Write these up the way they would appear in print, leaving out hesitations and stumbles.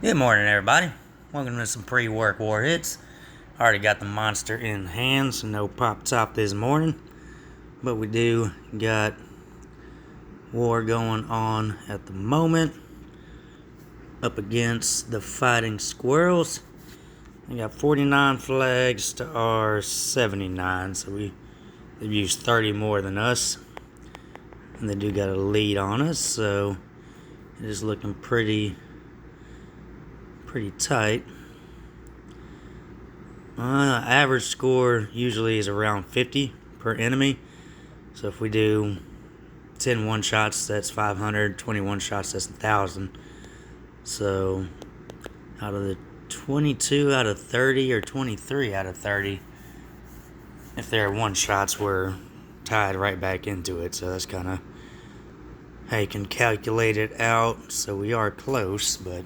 Good morning, everybody. Welcome to some pre-work war hits. Already got the monster in hand, so no pop top this morning. But we do got war going on at the moment up against the Fighting Squirrels. We got 49 flags to our 79, so they've used 30 more than us. And they do got a lead on us, so it is looking pretty tight. Average score usually is around 50 per enemy. So if we do 10 one-shots, that's 500. 21 shots, that's 1,000. So out of the 22 out of 30 or 23 out of 30, if they're one-shots, we're tied right back into it. So that's kind of how you can calculate it out. So we are close, but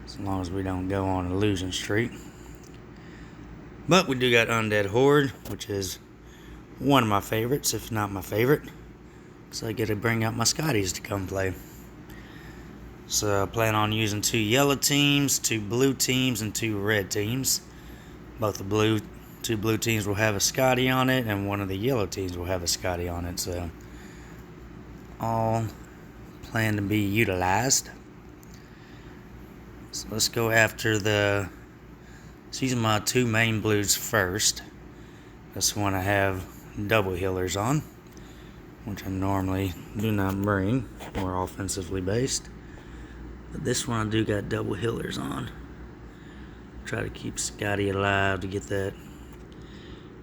as long as we don't go on a losing streak. But we do got Undead Horde, which is one of my favorites, if not my favorite. So I get to bring out my Scotties to come play. So I plan on using 2 yellow teams, 2 blue teams, and 2 red teams. Both the 2 blue teams will have a Scotty on it, and one of the yellow teams will have a Scotty on it. So all plan to be utilized. So let's go after using my 2 main blues first. This one I have double healers on, which I normally do not bring, more offensively based. But this one I do got double healers on. Try to keep Scotty alive to get that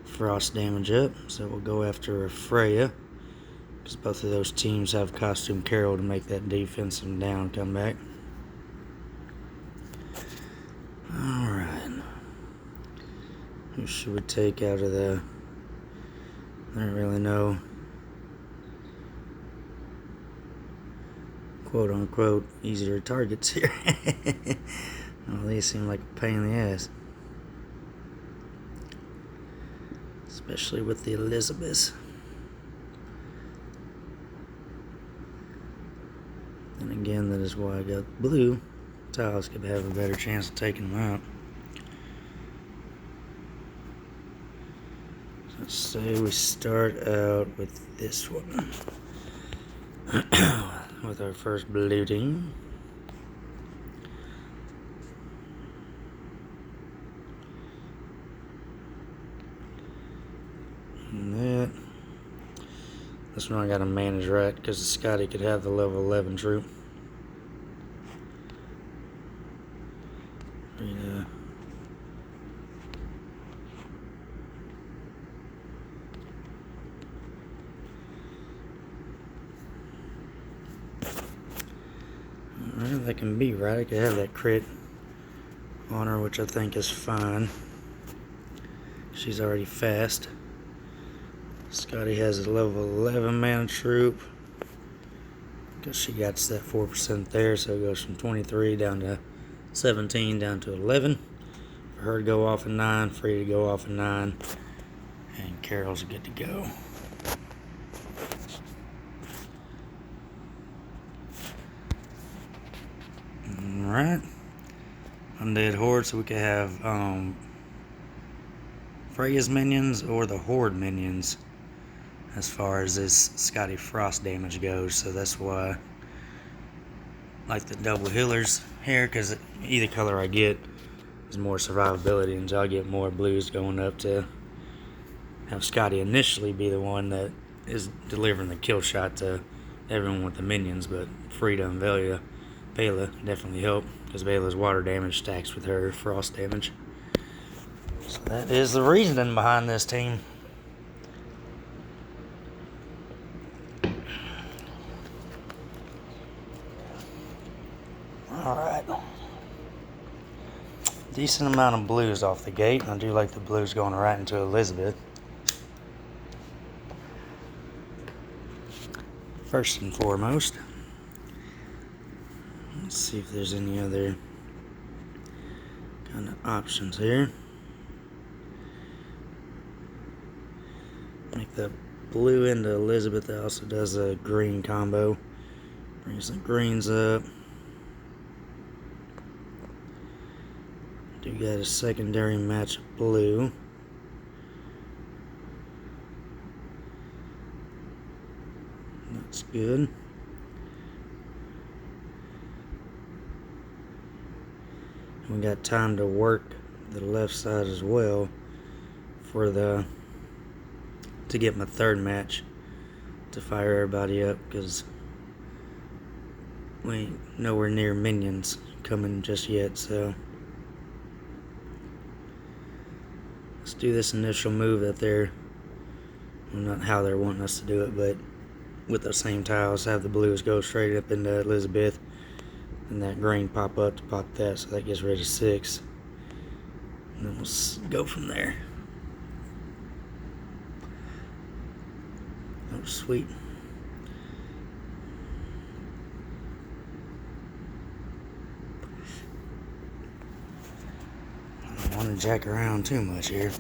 frost damage up. So we'll go after Freya, because both of those teams have Costume Carol to make that defensive down come back. Alright. Who should we take out of the... I don't really know. Quote unquote easier targets here. Well, these seem like a pain in the ass. Especially with the Elizabeth. And again, that is why I got blue. Tiles could have a better chance of taking them out. Let's say we start out with this one. With our first blue team. And this one I gotta manage right, because the Scotty could have the level 11 troop. Alright, that can be right. I could have that crit on her, which I think is fine. She's already fast. Scotty has a level 11 mana troop, because she got that 4% there, so it goes from 23 down to 17 down to 11. For her to go off a 9, Free to go off a 9, and Carol's good to go. Alright. Undead Horde, so we could have Freya's minions or the Horde minions as far as this Scotty Frost damage goes. So that's why I like the double healers here, because either color I get is more survivability, and so I get more blues going up to have Scotty initially be the one that is delivering the kill shot to everyone with the minions. But Frida and Bela definitely help, because Bela's water damage stacks with her frost damage. So that is the reasoning behind this team. Alright. Decent amount of blues off the gate, and I do like the blues going right into Elizabeth. First and foremost, let's see if there's any other kind of options here. Make the blue into Elizabeth. That also does a green combo. Brings the greens up. Do got a secondary match of blue. That's good. We got time to work the left side as well to get my third match to fire everybody up, because we ain't nowhere near minions coming just yet. So let's do this initial move that they're, well, not how they're wanting us to do it, but with the same tiles, have the blues go straight up into Elizabeth and that green pop up to pop that, so that gets rid of 6, and then we'll go from there. Oh, sweet. I don't want to jack around too much here.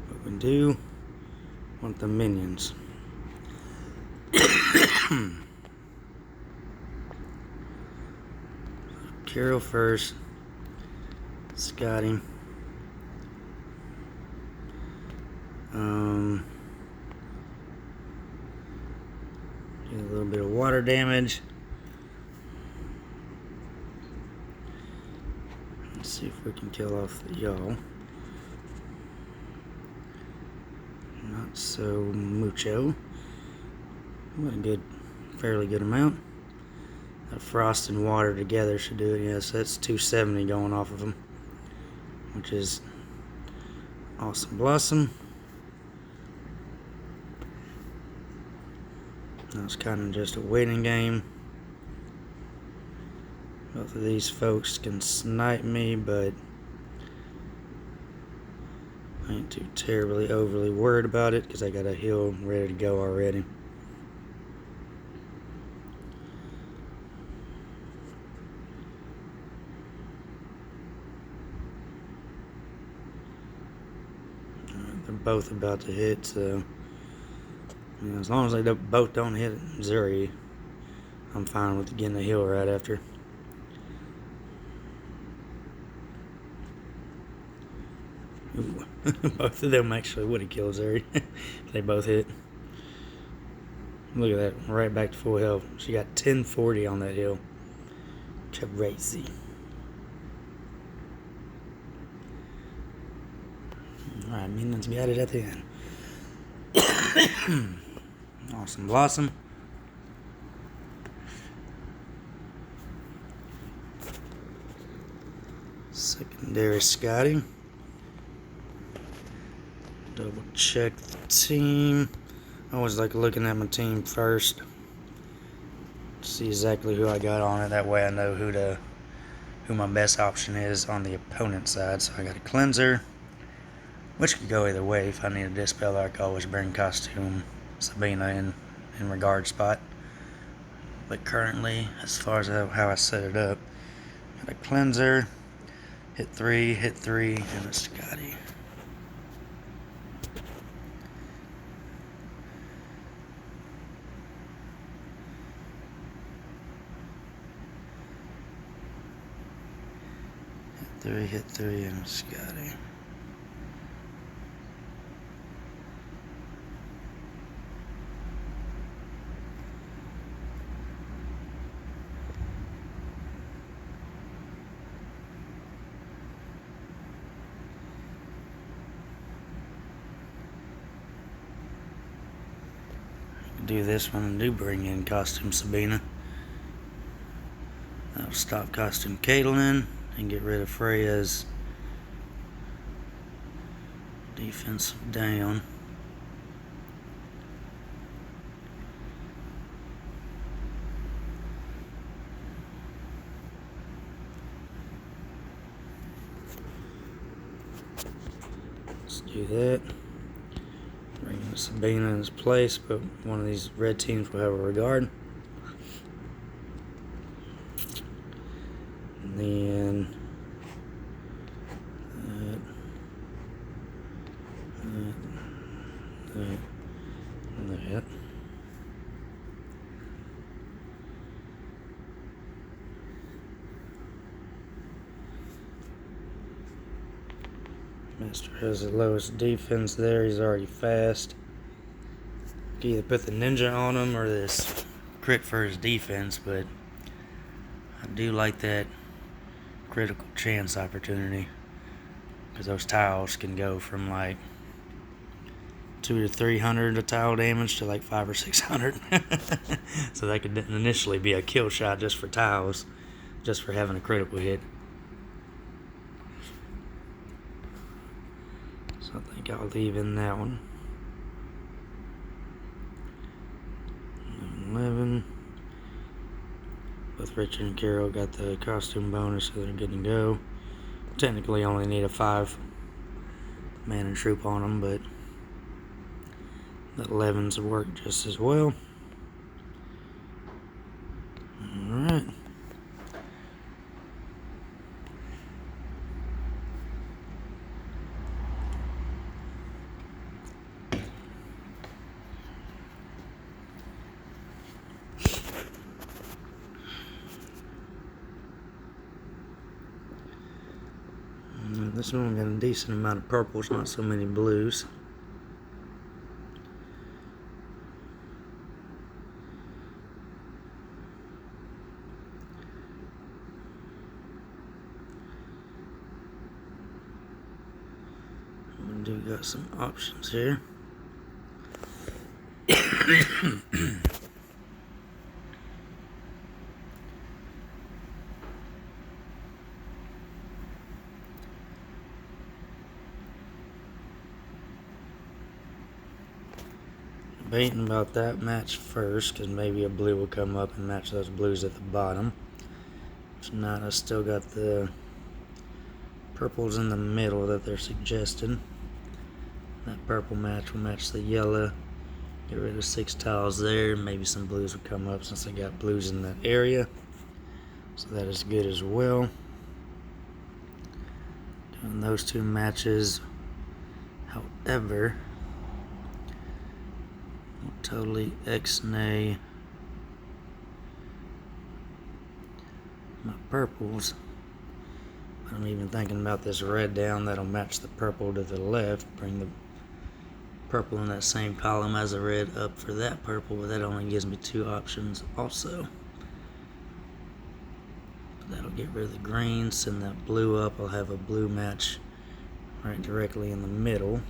But we do want the minions. Carol first. Scotty. Do a little bit of water damage. Let's see if we can kill off the y'all. Not so mucho. What a good, fairly good amount. That frost and water together should do it. Yes, that's 270 going off of them, which is awesome blossom. Now it's kind of just a waiting game. Both of these folks can snipe me, but I ain't too terribly overly worried about it because I got a heal ready to go already. They're both about to hit, so as long as they both don't hit Zuri, I'm fine with getting a heal right after. Ooh. Both of them actually would have killed Zuri if they both hit. Look at that, right back to full health. She got 1040 on that hill. Crazy. Alright, minions got it at the end. Awesome blossom. Secondary Scotty. Double check the team. I always like looking at my team first to see exactly who I got on it. That way I know who my best option is on the opponent side. So I got a cleanser, which could go either way. If I need a dispel, I can always bring costume Sabina in regard spot. But currently, as far as how I set it up, got a cleanser, hit 3, and a Scotty. Hit 3, and a Scotty. Do this one and do bring in costume Sabina. That'll stop costume Caitlyn and get rid of Freya's defensive down. Let's do that. Bring Sabina in its place, but one of these red teams will have a regard. And then Mister has the lowest defense there. He's already fast. You can either put the ninja on him or this crit for his defense, but I do like that critical chance opportunity, because those tiles can go from like 200 to 300 of tile damage to like 500 or 600. So that could initially be a kill shot just for tiles, just for having a critical hit. So I think I'll leave in that one. 11. Both Richard and Carol got the costume bonus, so they're good to go. Technically only need a 5-man and troop on them, but the 11s work just as well. Alright. This one got a decent amount of purples, not so many blues. We do got some options here. Debating about that match first, because maybe a blue will come up and match those blues at the bottom. If not, I still got the purples in the middle that they're suggesting. That purple match will match the yellow. Get rid of 6 tiles there. Maybe some blues will come up since I got blues in that area. So that is good as well. Doing those 2 matches. However, I'll totally X-nay my purples. I'm even thinking about this red down. That'll match the purple to the left. Bring the purple in that same column as the red up for that purple, but that only gives me 2 options also. That'll get rid of the green. Send that blue up. I'll have a blue match right directly in the middle.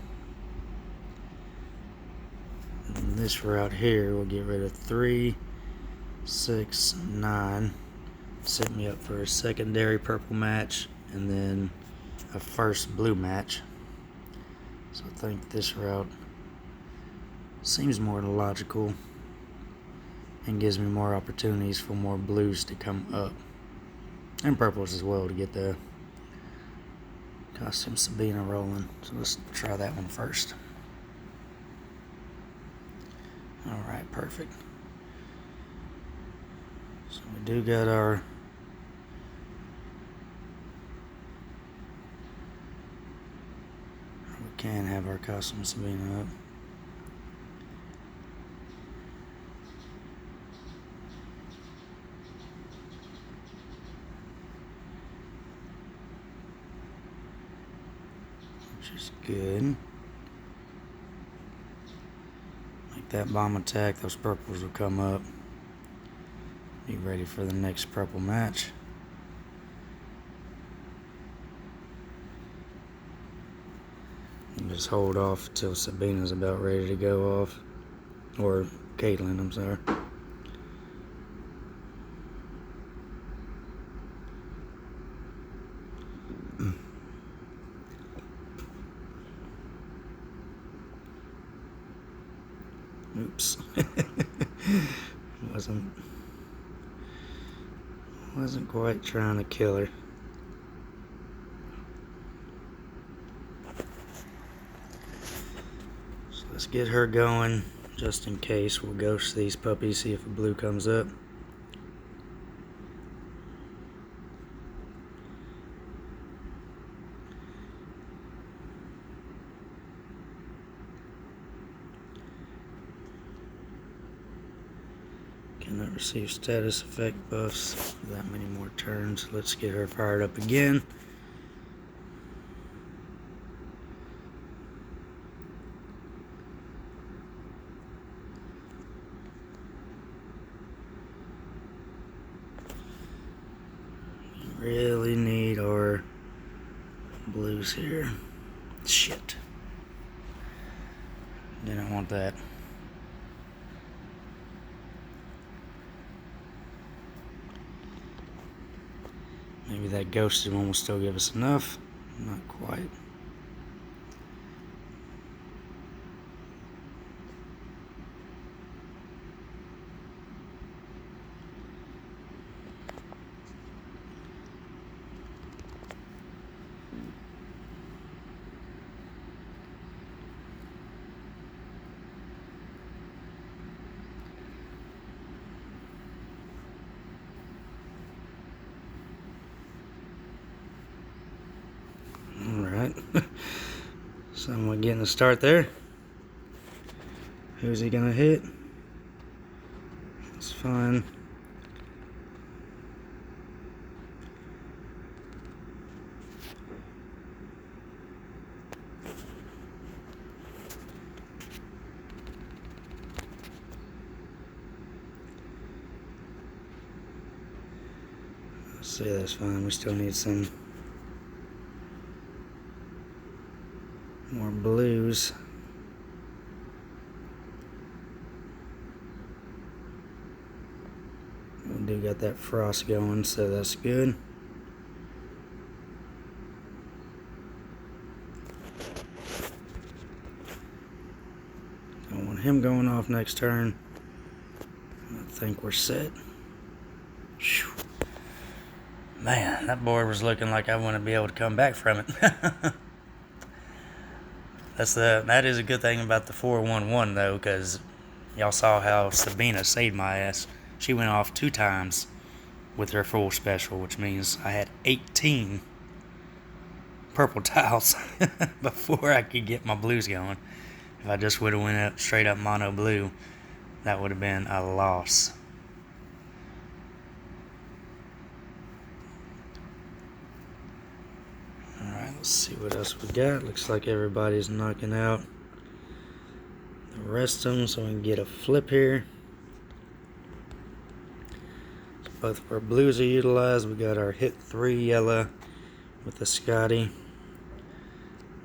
And this route here will get rid of 3, 6, 9. Set me up for a secondary purple match and then a first blue match. So I think this route seems more logical and gives me more opportunities for more blues to come up. And purples as well to get the costume Sabina rolling. So let's try that one first. Alright, perfect. So we do got our can have our costume Sabina up. Which is good. Like that bomb attack, those purples will come up. Be ready for the next purple match. Just hold off till Sabina's about ready to go off. Or Caitlin, I'm sorry. Oops. Wasn't quite trying to kill her. Let's get her going, just in case. We'll ghost these puppies, see if a blue comes up. Cannot receive status effect buffs. That many more turns. Let's get her fired up again. blues here. Shit. Didn't want that. Maybe that ghosted one will still give us enough. Not quite. Alright. So we're getting a start there. Who's he gonna hit? It's fine. See, that's fine. We still need some more blues. We do got that frost going, so that's good. Don't want him going off next turn. I think we're set. Whew. Man, that board was looking like I wouldn't be able to come back from it. That is a good thing about the 411 though, because y'all saw how Sabina saved my ass. She went off 2 times with her full special, which means I had 18 purple tiles before I could get my blues going. If I just would have went up straight up mono blue, that would have been a loss. Alright, let's see what else we got. Looks like everybody's knocking out the rest of them, so we can get a flip here. So both of our blues are utilized. We got our hit 3 yellow with the Scotty.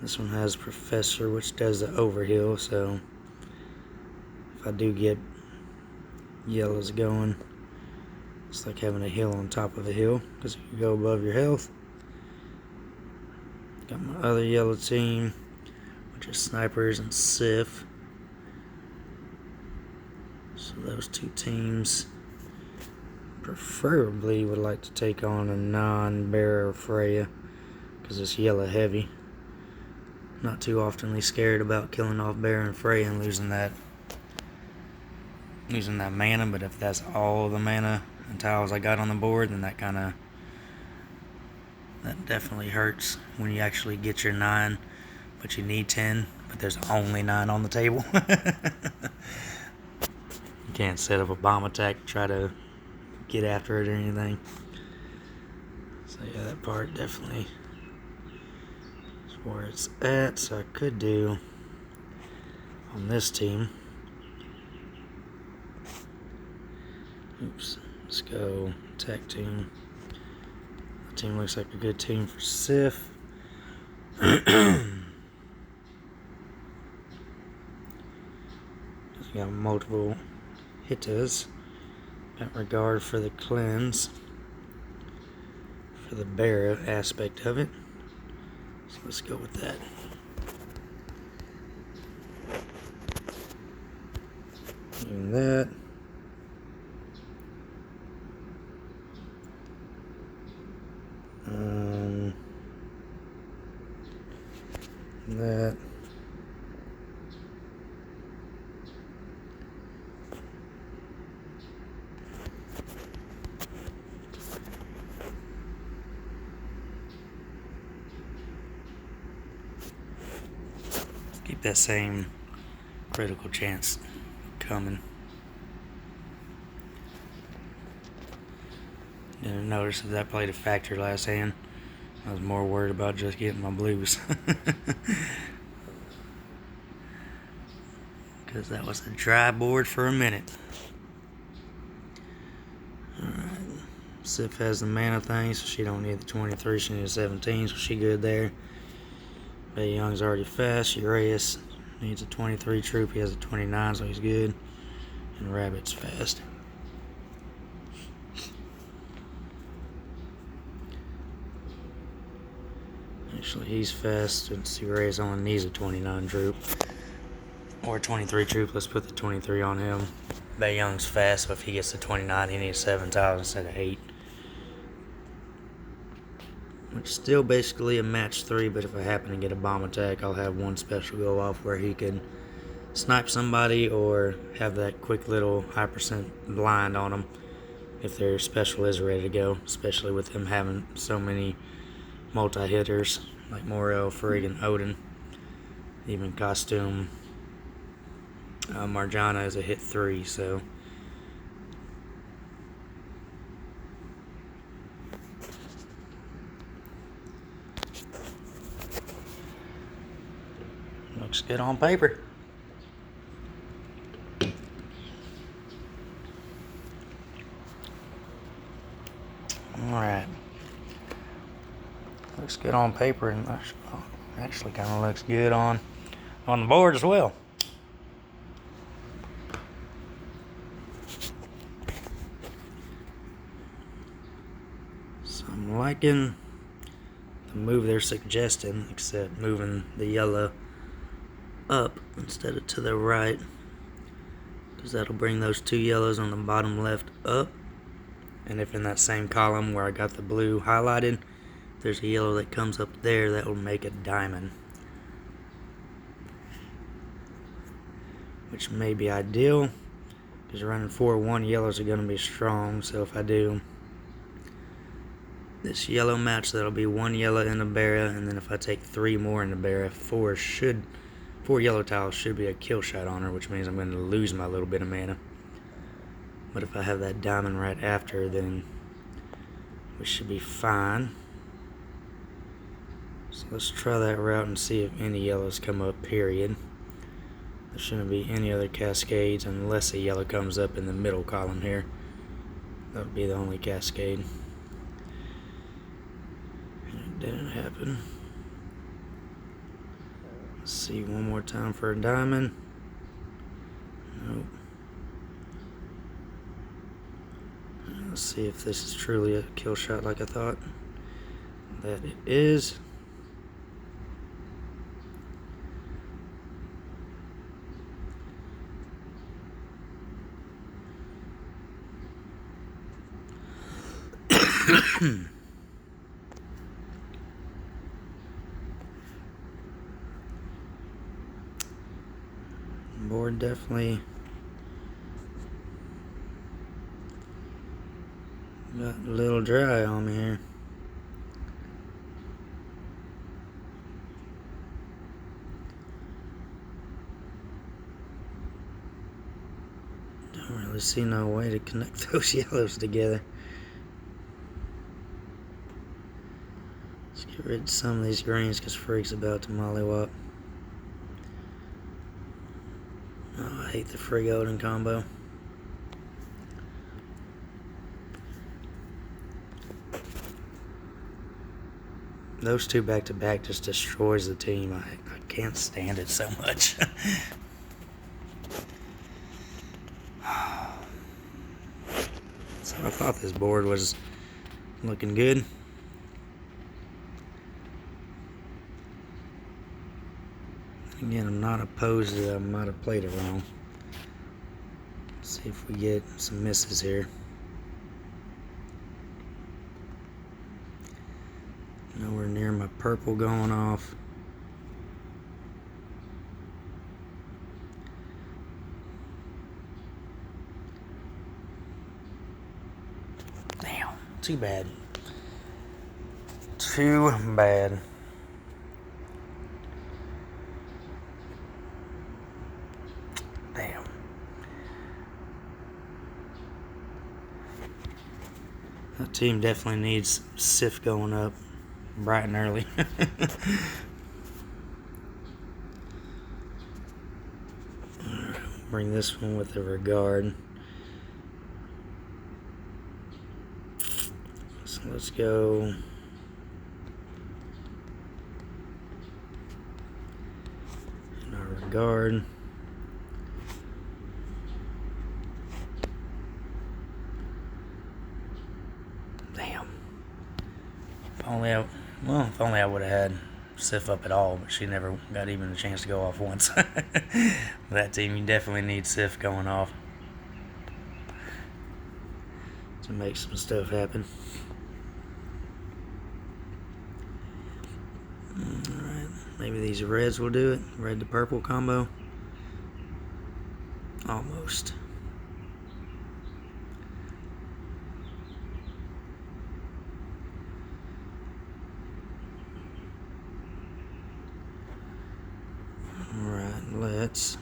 This one has Professor, which does the overhill, so if I do get yellows going, it's like having a hill on top of a hill, because you go above your health. Got my other yellow team, which is Snipers and Sif. So those 2 teams preferably would like to take on a non-Bear or Freya, because it's yellow heavy. Not too oftenly scared about killing off Bear and Freya and losing that mana, but if that's all the mana and tiles I got on the board, then that definitely hurts when you actually get your 9, but you need 10, but there's only 9 on the table. You can't set up a bomb attack, try to get after it or anything. So yeah, that part definitely is where it's at. So I could do on this team. Oops, let's go attack team. That team looks like a good team for Sif. You got multiple hitters. Got regard for the cleanse, for the bear aspect of it. So let's go with that. And that. That. Keep that same critical chance coming. Didn't notice if that played a factor last hand. I was more worried about just getting my blues. Because that was a dry board for a minute. Alright, Sif has the mana thing, so she don't need the 23. She needs 17, so she good there. Bae Young's already fast. Urias needs a 23 troop. He has a 29, so he's good. And Rabbit's fast. Actually, he's fast, since Urias only needs a 29 troop. Or a 23 troop. Let's put the 23 on him. Bae Young's fast, so if he gets the 29, he needs 7 tiles instead of 8. Which is still basically a match 3, but if I happen to get a bomb attack, I'll have one special go off where he can snipe somebody or have that quick little high percent blind on them if their special is ready to go, especially with him having so many multi-hitters like Morel, Frigg, and Odin. Even Costume Marjana is a hit 3, so looks good on paper. Alright. Looks good on paper, and actually kind of looks good on the board as well. So I'm liking the move they're suggesting, except moving the yellow up instead of to the right, because that'll bring those 2 yellows on the bottom left up. And if in that same column where I got the blue highlighted, there's a yellow that comes up there, that will make a diamond, which may be ideal because running 4-1 yellows are going to be strong. So if I do this yellow match, that'll be 1 yellow in the Barra, and then if I take 3 more in the Barra, 4 yellow tiles should be a kill shot on her, which means I'm going to lose my little bit of mana. But if I have that diamond right after, then we should be fine. So let's try that route and see if any yellows come up, period. There shouldn't be any other cascades unless a yellow comes up in the middle column here. That would be the only cascade. And it didn't happen. Let's see one more time for a diamond. Nope. Let's see if this is truly a kill shot like I thought that it is. Board definitely got a little dry on me here. Don't really see no way to connect those yellows together. Let's get rid of some of these greens because Freak's about to mollywop. Oh, I hate the Frigg Odin combo. Those 2 back to back just destroys the team. I can't stand it so much. So I thought this board was looking good. Again, I'm not opposed to I might have played it wrong. Let's see if we get some misses here. Nowhere near my purple going off. Damn, too bad. Too bad. Damn. That team definitely needs Sif going up bright and early. Bring this one with the regard. let's go. In our regard. Damn. If only I would have had Sif up at all, but she never got even a chance to go off once. That team, you definitely need Sif going off to make some stuff happen. Alright, maybe these reds will do it. Red to purple combo. Almost. Alright, let's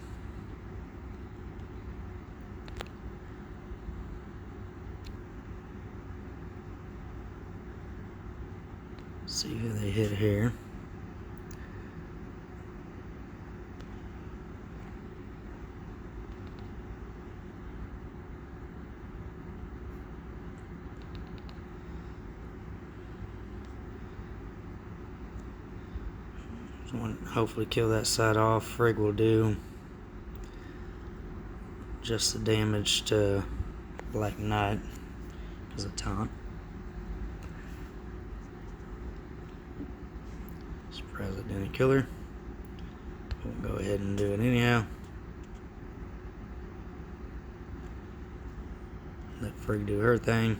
see who they hit here. Hopefully kill that side off. Frigg will do just the damage to Black Knight as a taunt. Surprise it didn't kill her. We'll go ahead and do it anyhow. Let Frigg do her thing.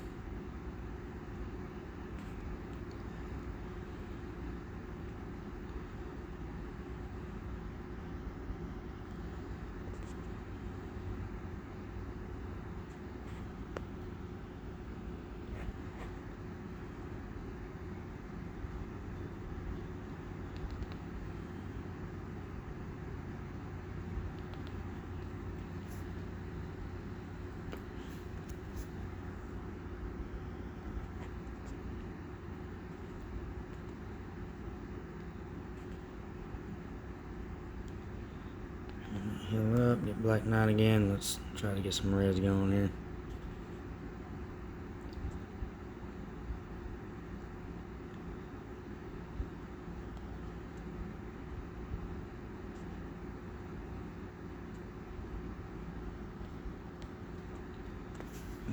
Heal up, get Black Knight again. Let's try to get some reds going here.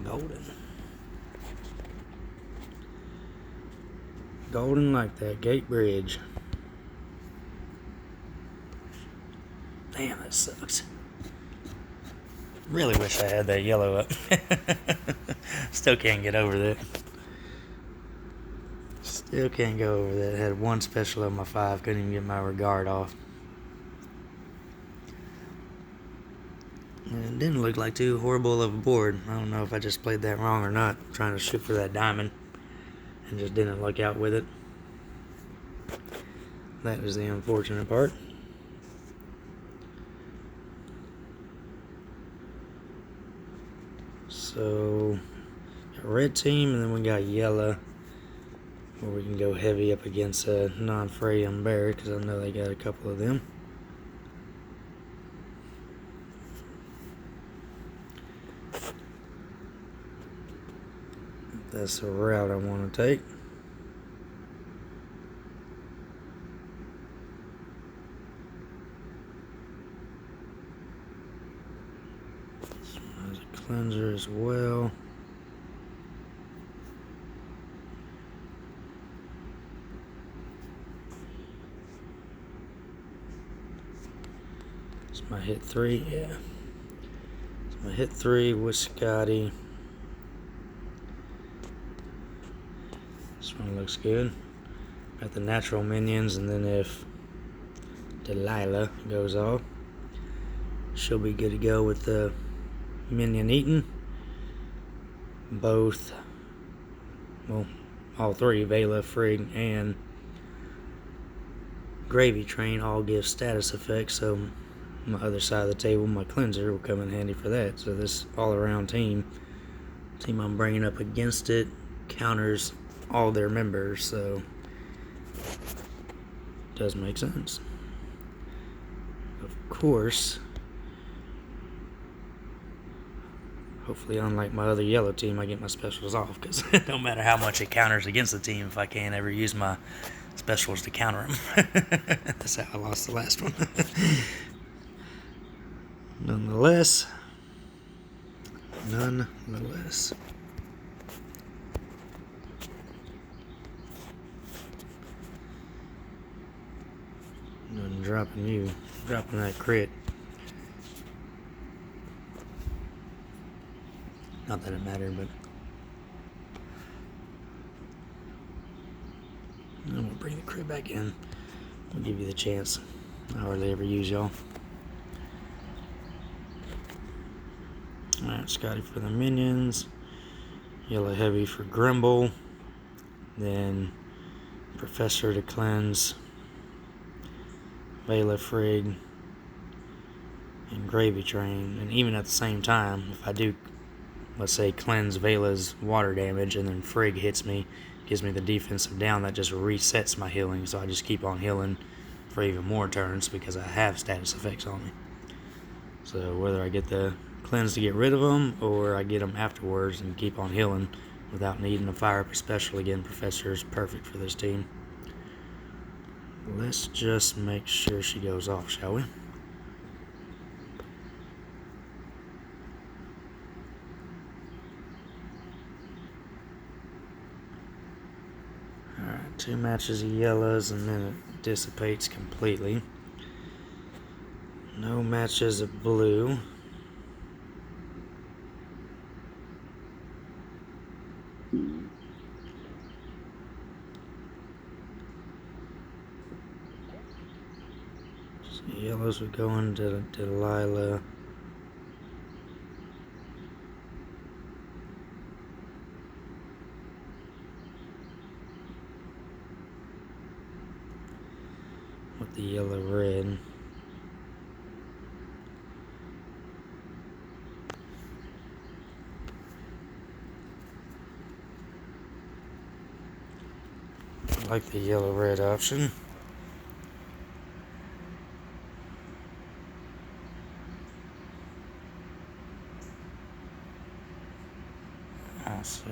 Golden. Golden like that gate bridge. Damn, that sucks. Really wish I had that yellow up. Still can't get over that. Still can't go over that. Had one special on my 5. Couldn't even get my regard off. And it didn't look like too horrible of a board. I don't know if I just played that wrong or not. Trying to shoot for that diamond and just didn't look out with it. That was the unfortunate part. So, got red team, and then we got yellow, where we can go heavy up against a non-fray Umber, because I know they got a couple of them. That's the route I want to take. There's a cleanser as well. It's my hit 3, yeah. It's my hit 3 with Scotty. This one looks good. Got the natural minions, and then if Delilah goes off, she'll be good to go with the minion eating. Both, well, all 3, Vela, Frigg, and Gravy Train all give status effects, so my other side of the table, my cleanser, will come in handy for that. So this all-around team I'm bringing up against it counters all their members, so it does make sense. Of course, Hopefully, unlike my other yellow team, I get my specials off, because no matter how much it counters against the team, if I can't ever use my specials to counter them. That's how I lost the last one. Nonetheless. Nothing dropping you. Dropping that crit. Not that it mattered, but I'm gonna bring the crit back in. I'll give you the chance. I hardly ever use y'all. Alright, Scotty for the minions. Yellow heavy for Grimble. Then Professor to cleanse. Vela, Frigg, and Gravy Train. And even at the same time, if I do, let's say, cleanse Vela's water damage and then Frigg hits me, gives me the defensive down, that just resets my healing. So I just keep on healing for even more turns because I have status effects on me. So whether I get the cleanse to get rid of them or I get them afterwards and keep on healing without needing to fire up a special again, Professor is perfect for this team. Let's just make sure she goes off, shall we? Alright, 2 matches of yellows and then it dissipates completely. No matches of blue. So yellows would go into Delilah. With the yellow red. I like the yellow red option. Also,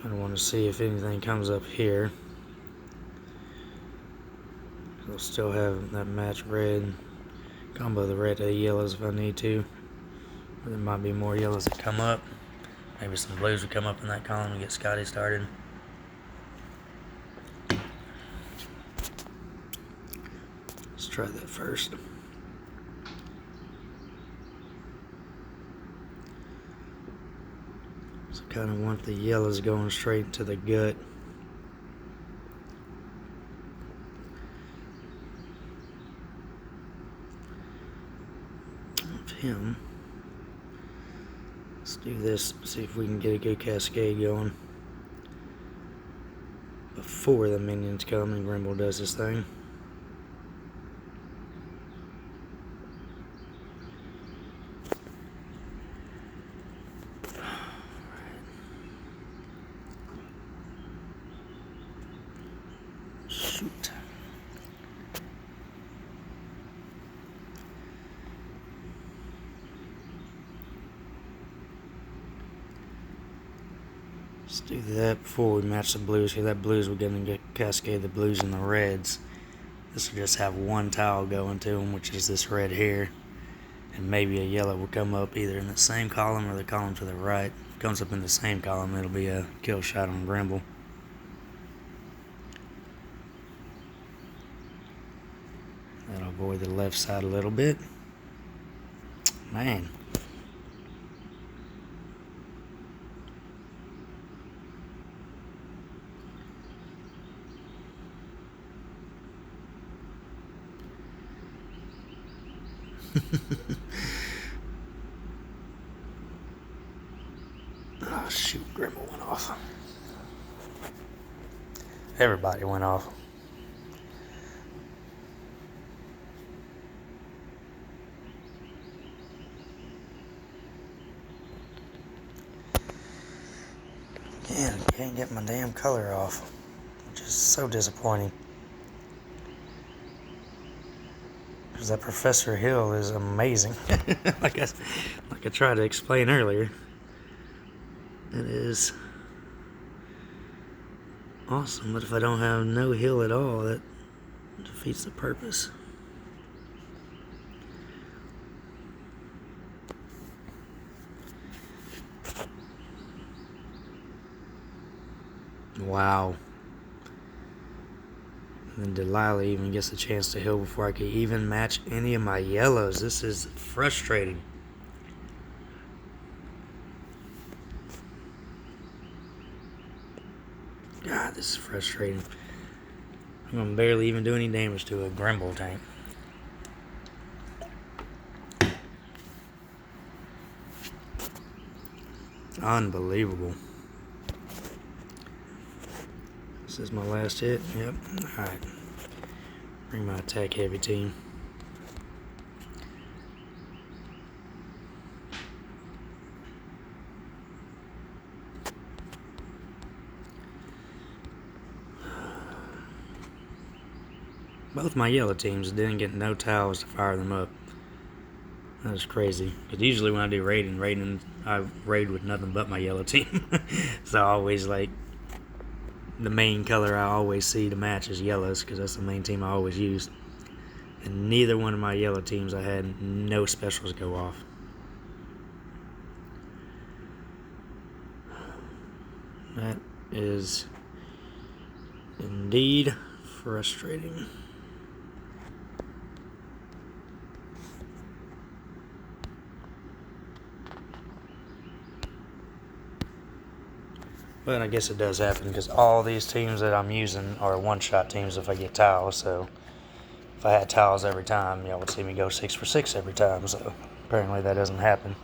I want to see if anything comes up here. I'll still have that match red. Combo the red to the yellows if I need to. Or there might be more yellows that come up. Maybe some blues would come up in that column and get Scotty started. Let's try that first. So kind of want the yellows going straight to the gut. Of him. Let's do this, see if we can get a good cascade going before the minions come and Grimble does his thing. Shoot. Let's do that before we match the blues here. That blues, we're going to get cascade the blues and the reds. This will just have one tile going to them, which is this red here. And maybe a yellow will come up either in the same column or the column to the right. If it comes up in the same column, it'll be a kill shot on Grimble. That'll avoid the left side a little bit. Man. Oh shoot, Grimble went off. Everybody went off. Again, can't get my damn color off, which is so disappointing. because that Professor Hill is amazing. like I tried to explain earlier. It is awesome, but if I don't have no hill at all, that defeats the purpose. Wow. And then Delilah even gets a chance to heal before I can even match any of my yellows. This is frustrating. God, this is frustrating. I'm gonna barely even do any damage to a Grimble tank. Unbelievable. This is my last hit. Yep. Alright. Bring my attack heavy team. Both my yellow teams didn't get no tiles to fire them up. That was crazy. Because usually when I do raiding, I raid with nothing but my yellow team. So I always like the main color I always see to match is yellows because that's the main team I always use. And neither one of my yellow teams I had no specials go off. That is indeed frustrating. But I guess it does happen because all these teams that I'm using are one-shot teams if I get tiles. So if I had tiles every time, y'all would see me go 6 for 6 every time. So apparently that doesn't happen.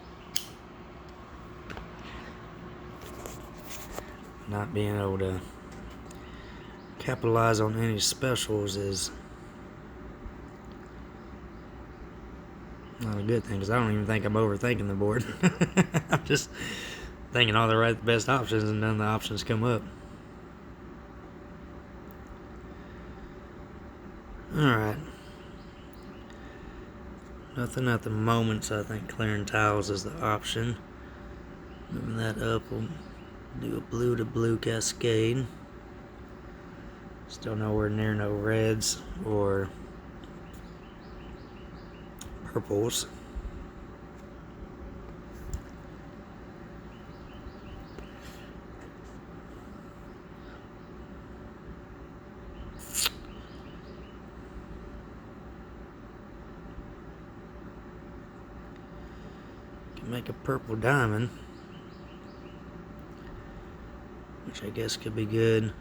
Not being able to capitalize on any specials is not a good thing because I don't even think I'm overthinking the board. I'm just thinking all the best options and none of the options come up. Alright. Nothing at the moment, so I think clearing tiles is the option. Moving that up, we'll do a blue to blue cascade. Still nowhere near no reds or purples. Can make a purple diamond, which I guess could be good.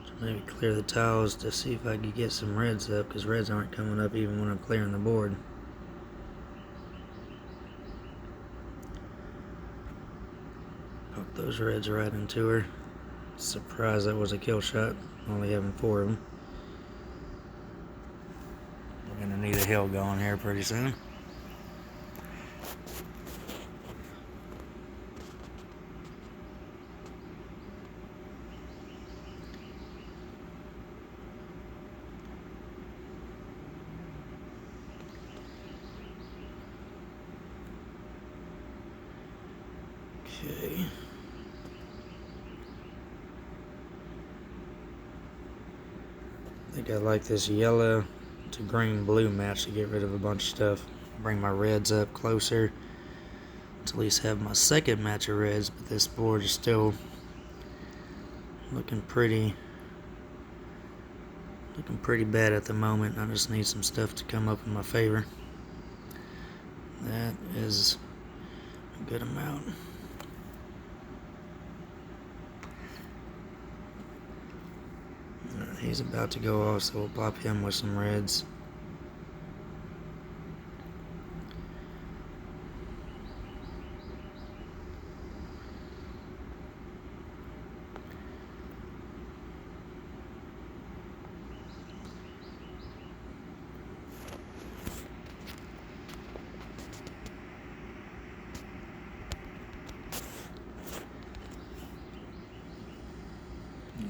So maybe clear the tiles to see if I could get some reds up, because reds aren't coming up even when I'm clearing the board. Pop those reds right into her. Surprised that was a kill shot, only having 4 of them. We're gonna need a hill going here pretty soon. Okay. I think I like this yellow to green blue match to get rid of a bunch of stuff. Bring my reds up closer to at least have my second match of reds, but this board is still looking pretty bad at the moment. I just need some stuff to come up in my favor. That is a good amount. He's about to go off, so we'll pop him with some reds.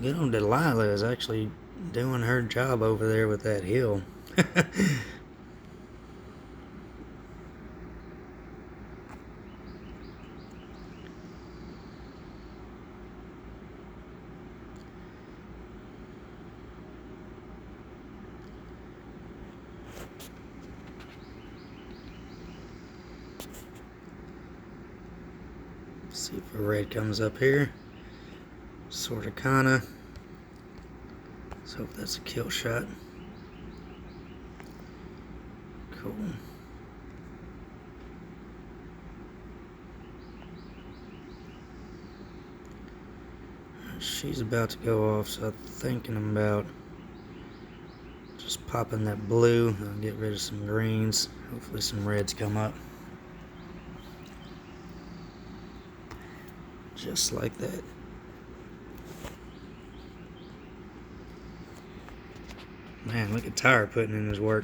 Good on Delilah is actually doing her job over there with that hill. See if a red comes up here. Sorta, kinda. Let's hope that's a kill shot. Cool. She's about to go off, so I'm thinking about just popping that blue. I'll get rid of some greens. Hopefully some reds come up. Just like that. Man, look at Tyler putting in his work.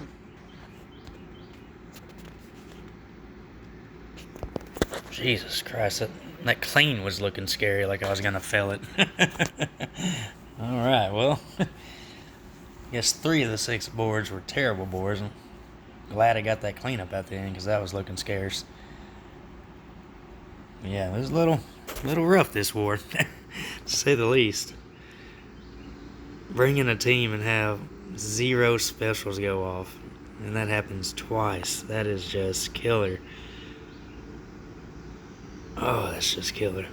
Jesus Christ, that clean was looking scary, like I was gonna fail it. Alright, well, I guess 3 of the 6 boards were terrible boards. I'm glad I got that cleanup at the end, because that was looking scarce. Yeah, it was a little rough this war, to say the least. Bring in a team and have 0 specials go off, and that happens twice. That is just killer. Oh, that's just killer.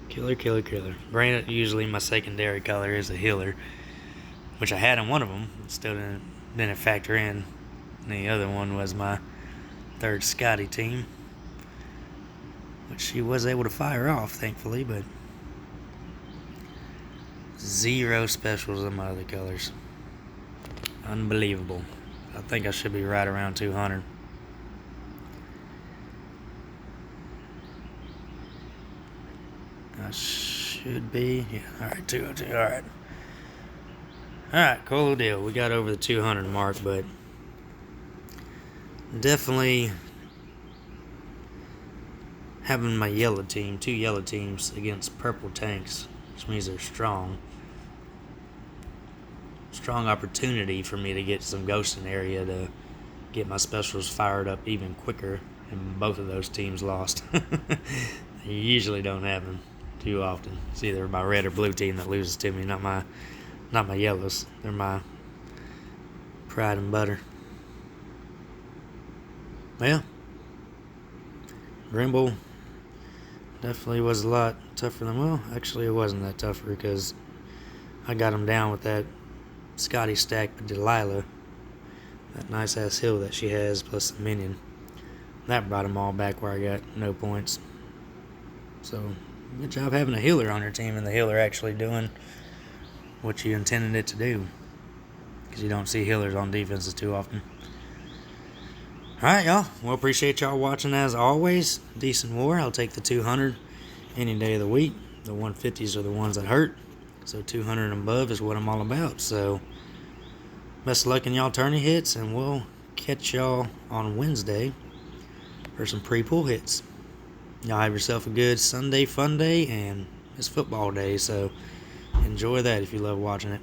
Killer, killer, killer. Granted, usually my secondary color is a healer, which I had in one of them. Still didn't factor in. And the other one was my 3rd Scotty team, which she was able to fire off, thankfully, but 0 specials in my other colors. Unbelievable. I think I should be right around 200. I should be. Yeah, alright, 202. Alright. Alright, cool deal. We got over the 200 mark, but definitely having my yellow team, 2 yellow teams against purple tanks, which means they're strong. Strong opportunity for me to get some ghosting area to get my specials fired up even quicker, and both of those teams lost. They usually don't happen too often. It's either my red or blue team that loses to me, not my yellows. They're my pride and butter. Well, Grimble definitely was a lot tougher than, well, actually it wasn't that tougher, because I got him down with that Scotty stack with Delilah, that nice ass hill that she has, plus the minion. That brought them all back where I got no points. So, good job having a healer on your team, and the healer actually doing what you intended it to do, because you don't see healers on defenses too often. Alright, y'all. Well, appreciate y'all watching as always. Decent war. I'll take the 200 any day of the week. The 150s are the ones that hurt. So 200 and above is what I'm all about. So, best of luck in y'all tourney hits, and we'll catch y'all on Wednesday for some pre-pool hits. Y'all have yourself a good Sunday fun day, and it's football day, so enjoy that if you love watching it.